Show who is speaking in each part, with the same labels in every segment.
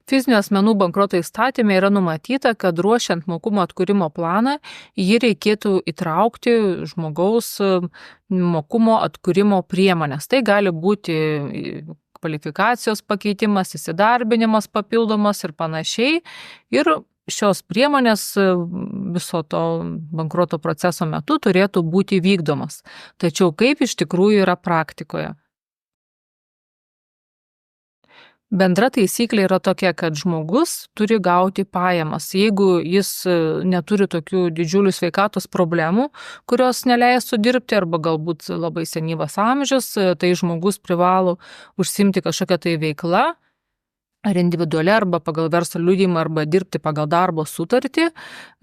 Speaker 1: Fizinių asmenų bankroto įstatyme yra numatyta, kad ruošiant mokumo atkūrimo planą, jį reikėtų įtraukti žmogaus mokumo atkūrimo priemonės. Tai gali būti kvalifikacijos pakeitimas, įsidarbinimas papildomas ir panašiai. Ir šios priemonės viso to bankroto proceso metu turėtų būti vykdomas. Tačiau kaip iš tikrųjų yra praktikoje? Bendra taisyklė yra tokia, kad žmogus turi gauti pajamas. Jeigu jis neturi tokių didžiulių sveikatos problemų, kurios neleistų dirbti, arba galbūt labai senyvas amžius, tai žmogus privalo užsiimti kažkokią tai veiklą, ar individualiai, arba pagal verslo liudijimą, arba dirbti pagal darbo sutartį.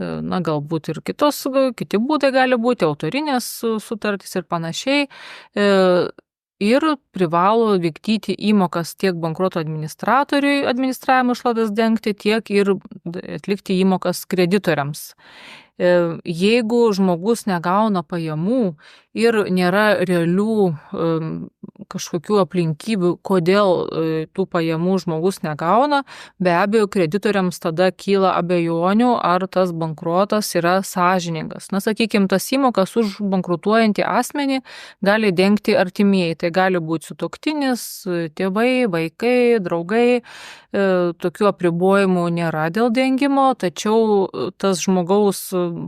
Speaker 1: Galbūt ir kiti būdai gali būti, autorinės sutartys ir panašiai. Ir privalo vykdyti įmokas tiek bankroto administratoriui administravimo išlaidas dengti, tiek ir atlikti įmokas kreditoriams. Jeigu žmogus negauna pajamų ir nėra realių kažkokių aplinkybių, kodėl tų pajamų žmogus negauna, be abejo, kreditoriams tada kyla abejonių, ar tas bankrotas yra sąžiningas. Sakykime, tas įmokas už bankrutuojantį asmenį gali dengti artimieji. Tai gali būti sutuoktinis, tėvai, vaikai, draugai. Tokių apribojimų nėra dėl dengimo, tačiau tas žmogaus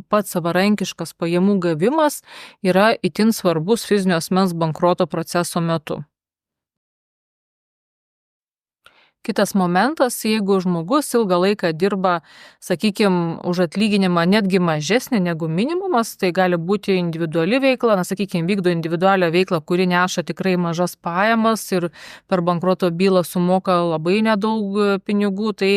Speaker 1: pats savarankiškas pajamų gavimas yra itin svarbus fizinio asmens bankroto proceso metu. Kitas momentas, jeigu žmogus ilgą laiką dirba, sakykime, už atlyginimą netgi mažesnį negu minimumas, tai gali būti individuali veikla, sakykime, vykdo individualią veiklą, kuri neša tikrai mažas pajamas ir per bankroto bylą sumoka labai nedaug pinigų, tai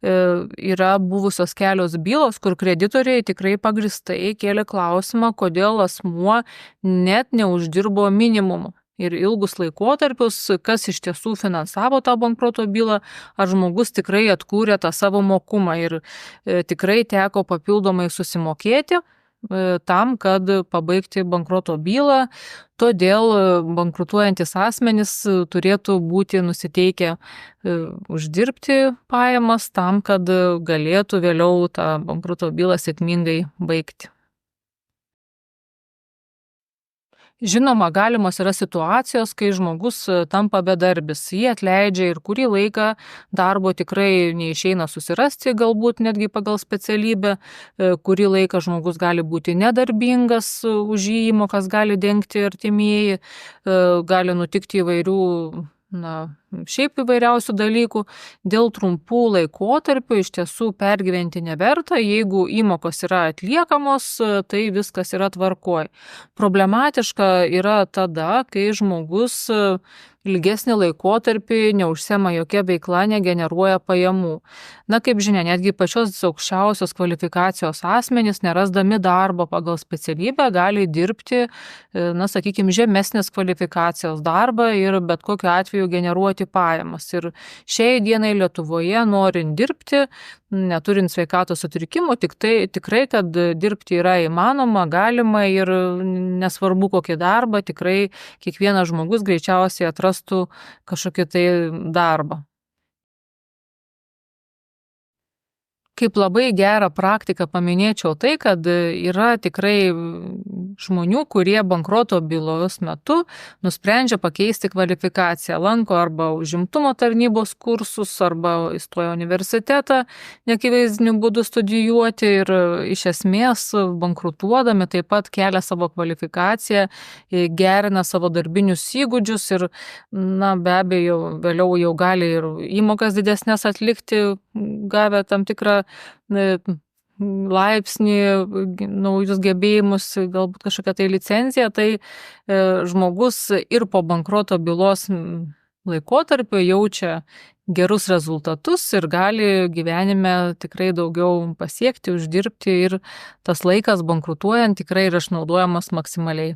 Speaker 1: yra buvusios kelios bylos, kur kreditoriai tikrai pagrįstai kėlė klausimą, kodėl asmuo net neuždirbo minimumo. Ir ilgus laikotarpius, kas iš tiesų finansavo tą bankroto bylą, ar žmogus tikrai atkūrė tą savo mokumą ir tikrai teko papildomai susimokėti tam, kad pabaigti bankroto bylą. Todėl bankrutuojantis asmenys turėtų būti nusiteikę uždirbti pajamas tam, kad galėtų vėliau tą bankroto bylą sėkmingai baigti. Žinoma, galimos yra situacijos, kai žmogus tampa bedarbis. Jį atleidžia ir kurį laiką darbo tikrai neišeina susirasti, galbūt netgi pagal specialybę. Kurį laiką žmogus gali būti nedarbingas, už jį įmokas gali dengti artimieji, gali nutikti įvairių šiaip įvairiausių dalykų. Dėl trumpų laikotarpių iš tiesų pergyventi neverta, jeigu įmokos yra atliekamos, tai viskas yra tvarkoj. Problematiška yra tada, kai žmogus ilgesnį laikotarpį neužsiema jokia veikla, negeneruoja pajamų. Kaip žinia, netgi pačios aukščiausios kvalifikacijos asmenys, nerasdami darbo pagal specialybę, gali dirbti, sakykime, žemesnės kvalifikacijos darbą ir bet kokiu atveju generuoti pajamas. Ir šiai dienai Lietuvoje, norint dirbti, neturint sveikatos sutrikimų, tikrai, kad dirbti yra įmanoma, galima ir nesvarbu kokį darbą, tikrai kiekvienas žmogus greičiausiai atrastų kažkokį tai darbą. Kaip labai gerą praktiką paminėčiau tai, kad yra tikrai žmonių, kurie bankroto bylos metu nusprendžia pakeisti kvalifikaciją, lanko arba užimtumo tarnybos kursus, arba įstoja į universitetą neakivaizdiniu būdu studijuoti ir iš esmės bankrutuodami taip pat kelia savo kvalifikaciją, gerina savo darbinius įgūdžius ir be abejo vėliau jau gali ir įmokas didesnės atlikti, gavę tam tikrą laipsnį, naujus gebėjimus, galbūt kažkokią tai licenciją, tai žmogus ir po bankroto bylos laikotarpio jaučia gerus rezultatus ir gali gyvenime tikrai daugiau pasiekti, uždirbti ir tas laikas bankrutuojant tikrai yra išnaudojamas maksimaliai.